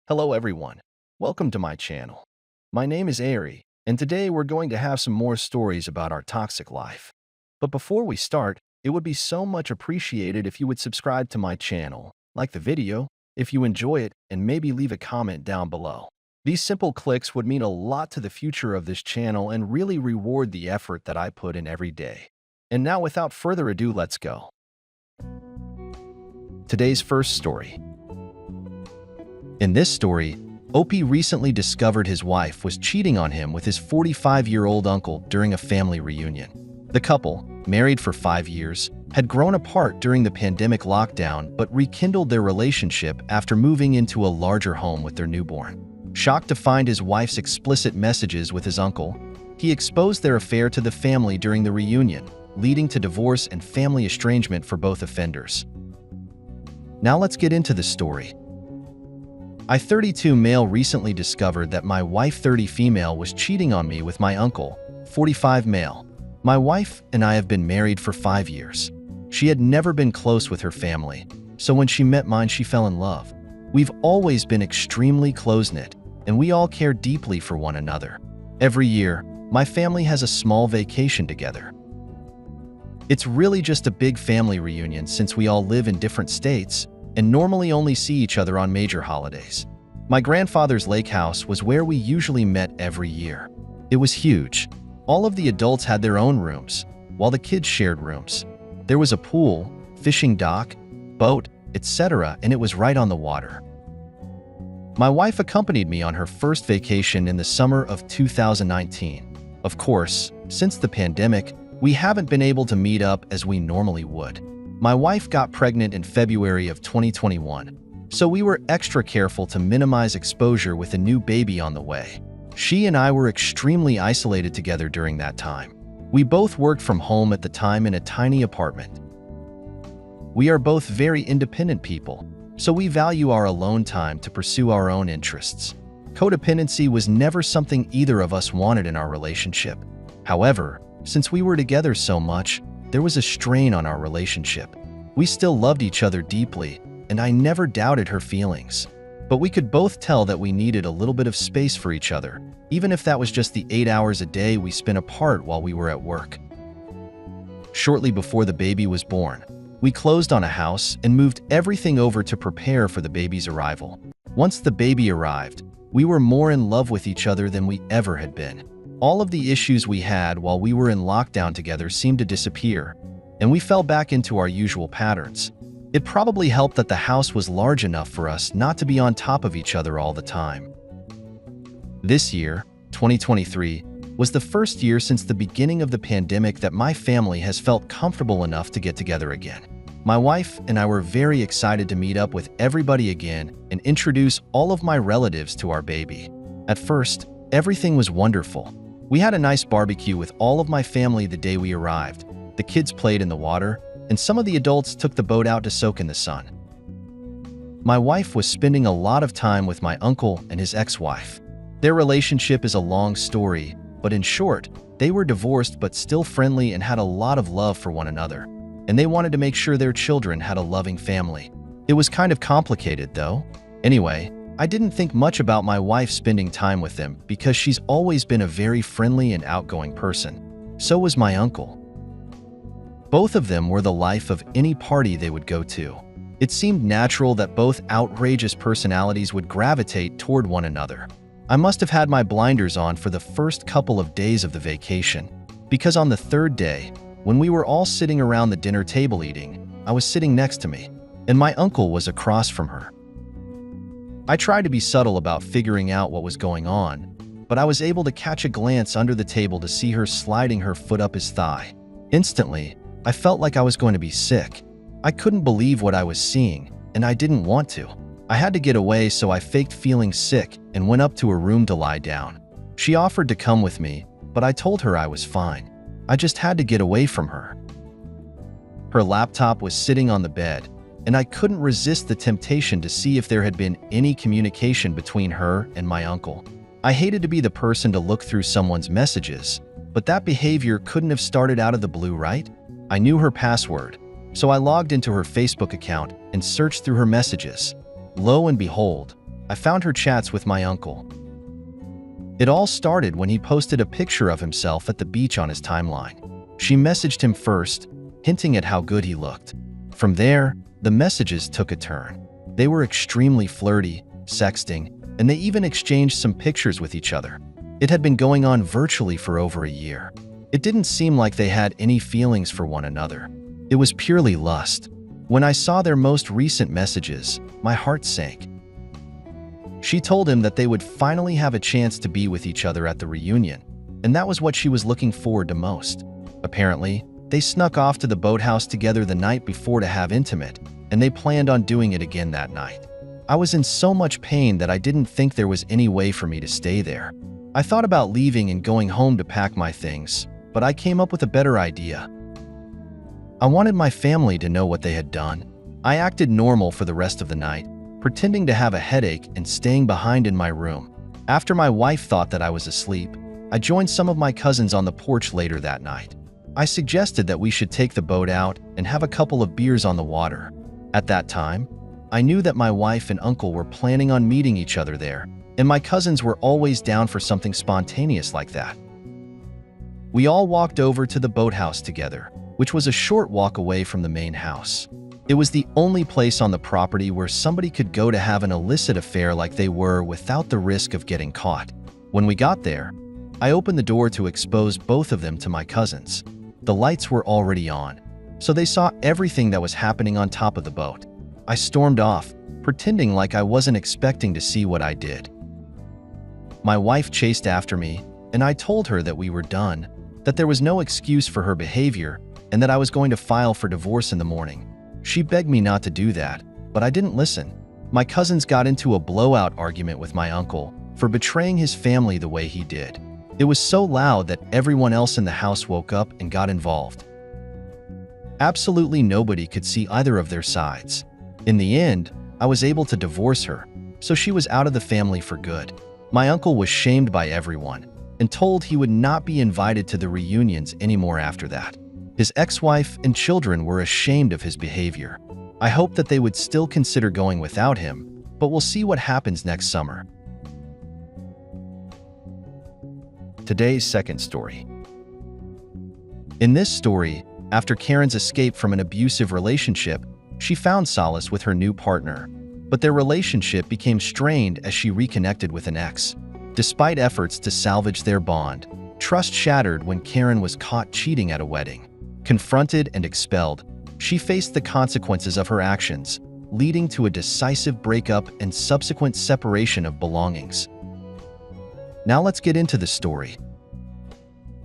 Hello everyone, welcome to my channel. My name is Ari, and today we're going to have some more stories about our toxic life. But before we start, it would be so much appreciated if you would subscribe to my channel, like the video, if you enjoy it, and maybe leave a comment down below. These simple clicks would mean a lot to the future of this channel and really reward the effort that I put in every day. And now without further ado, let's go. Today's first story. In this story, Opie recently discovered his wife was cheating on him with his 45-year-old uncle during a family reunion. The couple, married for 5 years, had grown apart during the pandemic lockdown but rekindled their relationship after moving into a larger home with their newborn. Shocked to find his wife's explicit messages with his uncle, he exposed their affair to the family during the reunion, leading to divorce and family estrangement for both offenders. Now let's get into the story. I, 32 male, recently discovered that my wife, 30 female, was cheating on me with my uncle, 45 male. My wife and I have been married for 5 years. She had never been close with her family, so when she met mine, she fell in love. We've always been extremely close-knit, and we all care deeply for one another. Every year, my family has a small vacation together. It's really just a big family reunion since we all live in different states and normally only see each other on major holidays. My grandfather's lake house was where we usually met every year. It was huge. All of the adults had their own rooms, while the kids shared rooms. There was a pool, fishing dock, boat, etc., and it was right on the water. My wife accompanied me on her first vacation in the summer of 2019. Of course, since the pandemic, we haven't been able to meet up as we normally would. My wife got pregnant in February of 2021, so we were extra careful to minimize exposure with a new baby on the way. She and I were extremely isolated together during that time. We both worked from home at the time in a tiny apartment. We are both very independent people, so we value our alone time to pursue our own interests. Codependency was never something either of us wanted in our relationship. However, since we were together so much, there was a strain on our relationship. We still loved each other deeply, and I never doubted her feelings. But we could both tell that we needed a little bit of space for each other, even if that was just the 8 hours a day we spent apart while we were at work. Shortly before the baby was born, we closed on a house and moved everything over to prepare for the baby's arrival. Once the baby arrived, we were more in love with each other than we ever had been. All of the issues we had while we were in lockdown together seemed to disappear, and we fell back into our usual patterns. It probably helped that the house was large enough for us not to be on top of each other all the time. This year, 2023, was the first year since the beginning of the pandemic that my family has felt comfortable enough to get together again. My wife and I were very excited to meet up with everybody again and introduce all of my relatives to our baby. At first, everything was wonderful. We had a nice barbecue with all of my family the day we arrived. The kids played in the water, and some of the adults took the boat out to soak in the sun. My wife was spending a lot of time with my uncle and his ex-wife. Their relationship is a long story, but in short, they were divorced but still friendly and had a lot of love for one another. And they wanted to make sure their children had a loving family. It was kind of complicated, though. Anyway, I didn't think much about my wife spending time with them because she's always been a very friendly and outgoing person. So was my uncle. Both of them were the life of any party they would go to. It seemed natural that both outrageous personalities would gravitate toward one another. I must have had my blinders on for the first couple of days of the vacation, because on the third day, when we were all sitting around the dinner table eating, I was sitting next to me, and my uncle was across from her. I tried to be subtle about figuring out what was going on, but I was able to catch a glance under the table to see her sliding her foot up his thigh. Instantly, I felt like I was going to be sick. I couldn't believe what I was seeing, and I didn't want to. I had to get away, so I faked feeling sick and went up to her room to lie down. She offered to come with me, but I told her I was fine. I just had to get away from her. Her laptop was sitting on the bed, and I couldn't resist the temptation to see if there had been any communication between her and my uncle. I hated to be the person to look through someone's messages, but that behavior couldn't have started out of the blue, right? I knew her password, so I logged into her Facebook account and searched through her messages. Lo and behold, I found her chats with my uncle. It all started when he posted a picture of himself at the beach on his timeline. She messaged him first, hinting at how good he looked. From there, the messages took a turn. They were extremely flirty, sexting, and they even exchanged some pictures with each other. It had been going on virtually for over a year. It didn't seem like they had any feelings for one another. It was purely lust. When I saw their most recent messages, my heart sank. She told him that they would finally have a chance to be with each other at the reunion, and that was what she was looking forward to most. Apparently, they snuck off to the boathouse together the night before to have intimate, and they planned on doing it again that night. I was in so much pain that I didn't think there was any way for me to stay there. I thought about leaving and going home to pack my things, but I came up with a better idea. I wanted my family to know what they had done. I acted normal for the rest of the night, pretending to have a headache and staying behind in my room. After my wife thought that I was asleep, I joined some of my cousins on the porch later that night. I suggested that we should take the boat out and have a couple of beers on the water. At that time, I knew that my wife and uncle were planning on meeting each other there, and my cousins were always down for something spontaneous like that. We all walked over to the boathouse together, which was a short walk away from the main house. It was the only place on the property where somebody could go to have an illicit affair like they were without the risk of getting caught. When we got there, I opened the door to expose both of them to my cousins. The lights were already on, so they saw everything that was happening on top of the boat. I stormed off, pretending like I wasn't expecting to see what I did. My wife chased after me, and I told her that we were done, that there was no excuse for her behavior, and that I was going to file for divorce in the morning. She begged me not to do that, but I didn't listen. My cousins got into a blowout argument with my uncle for betraying his family the way he did. It was so loud that everyone else in the house woke up and got involved. Absolutely nobody could see either of their sides. In the end, I was able to divorce her, so she was out of the family for good. My uncle was shamed by everyone and told he would not be invited to the reunions anymore after that. His ex-wife and children were ashamed of his behavior. I hope that they would still consider going without him, but we'll see what happens next summer. Today's second story. In this story, after Karen's escape from an abusive relationship, she found solace with her new partner, but their relationship became strained as she reconnected with an ex. Despite efforts to salvage their bond, trust shattered when Karen was caught cheating at a wedding. Confronted and expelled, she faced the consequences of her actions, leading to a decisive breakup and subsequent separation of belongings. Now let's get into the story.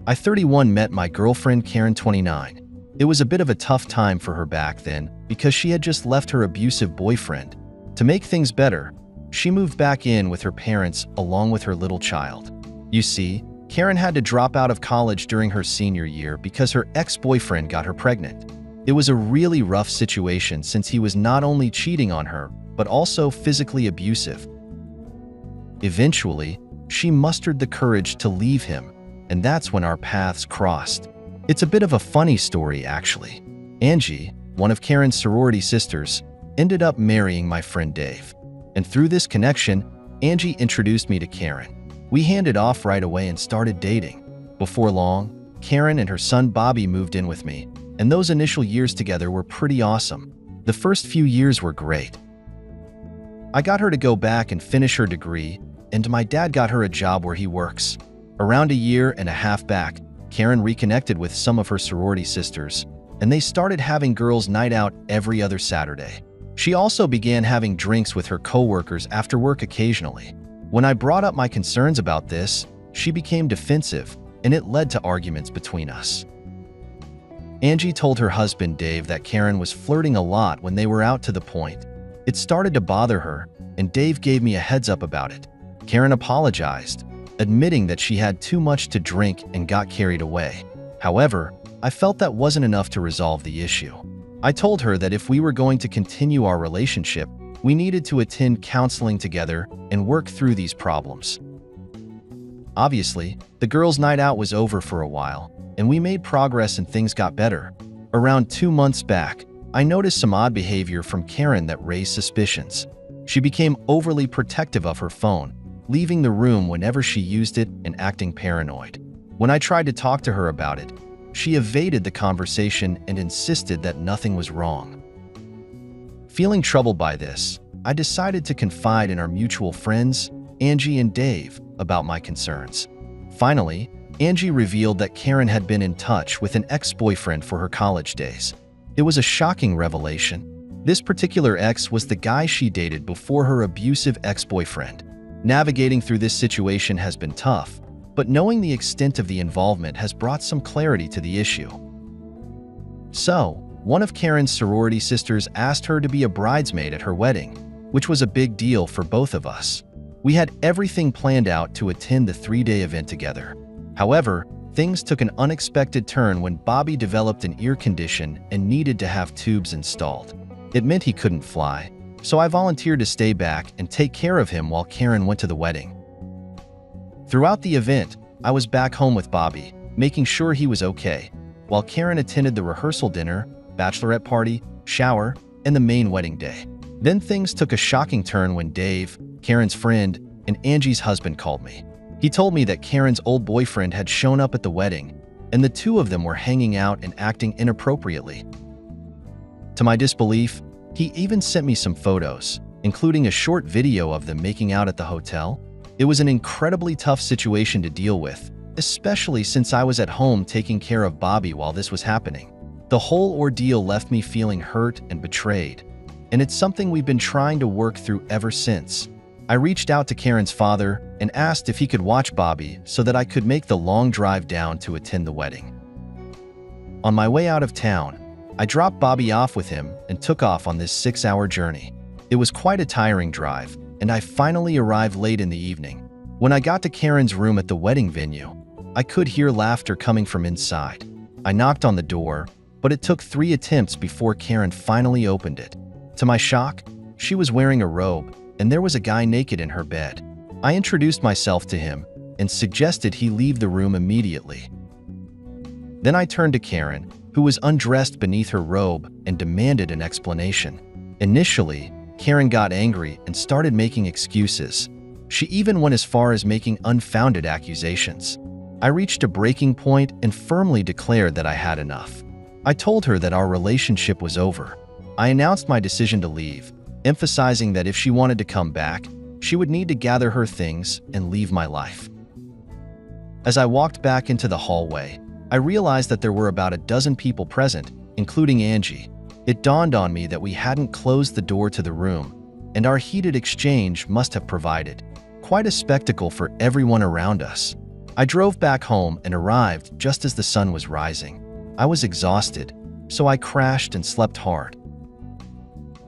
I, 31, met my girlfriend Karen, 29. It was a bit of a tough time for her back then because she had just left her abusive boyfriend. To make things better, she moved back in with her parents along with her little child. You see, Karen had to drop out of college during her senior year because her ex-boyfriend got her pregnant. It was a really rough situation since he was not only cheating on her, but also physically abusive. Eventually, she mustered the courage to leave him, and that's when our paths crossed. It's a bit of a funny story, actually. Angie, one of Karen's sorority sisters, ended up marrying my friend Dave. And through this connection, Angie introduced me to Karen. We handed off right away and started dating. Before long, Karen and her son Bobby moved in with me, and those initial years together were pretty awesome. The first few years were great. I got her to go back and finish her degree, and my dad got her a job where he works. Around a year and a half back, Karen reconnected with some of her sorority sisters, and they started having girls' night out every other Saturday. She also began having drinks with her coworkers after work occasionally. When I brought up my concerns about this, she became defensive, and it led to arguments between us. Angie told her husband Dave that Karen was flirting a lot when they were out to the point. It started to bother her, and Dave gave me a heads up about it. Karen apologized, admitting that she had too much to drink and got carried away. However, I felt that wasn't enough to resolve the issue. I told her that if we were going to continue our relationship, we needed to attend counseling together and work through these problems. Obviously, the girls' night out was over for a while, and we made progress and things got better. Around 2 months back, I noticed some odd behavior from Karen that raised suspicions. She became overly protective of her phone, leaving the room whenever she used it and acting paranoid. When I tried to talk to her about it, she evaded the conversation and insisted that nothing was wrong. Feeling troubled by this, I decided to confide in our mutual friends, Angie and Dave, about my concerns. Finally, Angie revealed that Karen had been in touch with an ex-boyfriend for her college days. It was a shocking revelation. This particular ex was the guy she dated before her abusive ex-boyfriend. Navigating through this situation has been tough, but knowing the extent of the involvement has brought some clarity to the issue. So, one of Karen's sorority sisters asked her to be a bridesmaid at her wedding, which was a big deal for both of us. We had everything planned out to attend the 3-day event together. However, things took an unexpected turn when Bobby developed an ear condition and needed to have tubes installed. It meant he couldn't fly, so I volunteered to stay back and take care of him while Karen went to the wedding. Throughout the event, I was back home with Bobby, making sure he was okay, while Karen attended the rehearsal dinner, bachelorette party, shower, and the main wedding day. Then things took a shocking turn when Dave, Karen's friend, and Angie's husband called me. He told me that Karen's old boyfriend had shown up at the wedding, and the two of them were hanging out and acting inappropriately. To my disbelief, he even sent me some photos, including a short video of them making out at the hotel. It was an incredibly tough situation to deal with, especially since I was at home taking care of Bobby while this was happening. The whole ordeal left me feeling hurt and betrayed, and it's something we've been trying to work through ever since. I reached out to Karen's father and asked if he could watch Bobby so that I could make the long drive down to attend the wedding. On my way out of town, I dropped Bobby off with him and took off on this 6-hour journey. It was quite a tiring drive, and I finally arrived late in the evening. When I got to Karen's room at the wedding venue, I could hear laughter coming from inside. I knocked on the door, but it took 3 attempts before Karen finally opened it. To my shock, she was wearing a robe, and there was a guy naked in her bed. I introduced myself to him and suggested he leave the room immediately. Then I turned to Karen, who was undressed beneath her robe, and demanded an explanation. Initially, Karen got angry and started making excuses. She even went as far as making unfounded accusations. I reached a breaking point and firmly declared that I had enough. I told her that our relationship was over. I announced my decision to leave, emphasizing that if she wanted to come back, she would need to gather her things and leave my life. As I walked back into the hallway, I realized that there were about a dozen people present, including Angie. It dawned on me that we hadn't closed the door to the room, and our heated exchange must have provided quite a spectacle for everyone around us. I drove back home and arrived just as the sun was rising. I was exhausted, so I crashed and slept hard.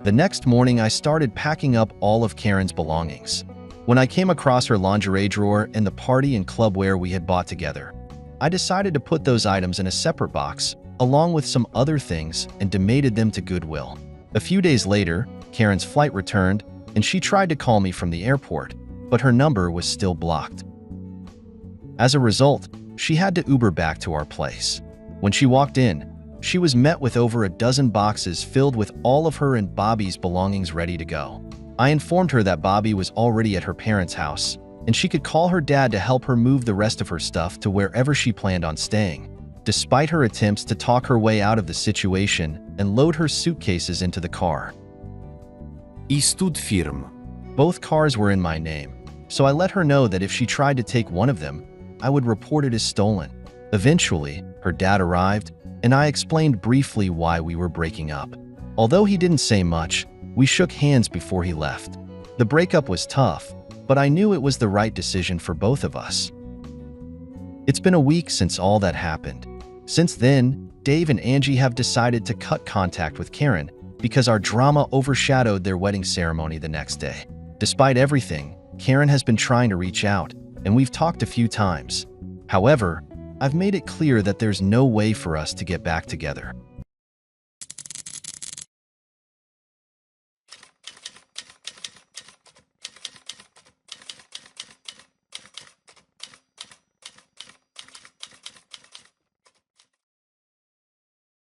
The next morning, I started packing up all of Karen's belongings. When I came across her lingerie drawer and the party and club wear we had bought together, I decided to put those items in a separate box, along with some other things, and donated them to Goodwill. A few days later, Karen's flight returned, and she tried to call me from the airport, but her number was still blocked. As a result, she had to Uber back to our place. When she walked in, she was met with over a dozen boxes filled with all of her and Bobby's belongings ready to go. I informed her that Bobby was already at her parents' house, and she could call her dad to help her move the rest of her stuff to wherever she planned on staying. Despite her attempts to talk her way out of the situation and load her suitcases into the car. I stood firm. Both cars were in my name, so I let her know that if she tried to take one of them, I would report it as stolen. Eventually, her dad arrived, and I explained briefly why we were breaking up. Although he didn't say much, we shook hands before he left. The breakup was tough, but I knew it was the right decision for both of us. It's been a week since all that happened. Since then, Dave and Angie have decided to cut contact with Karen because our drama overshadowed their wedding ceremony the next day. Despite everything, Karen has been trying to reach out, and we've talked a few times. However, I've made it clear that there's no way for us to get back together.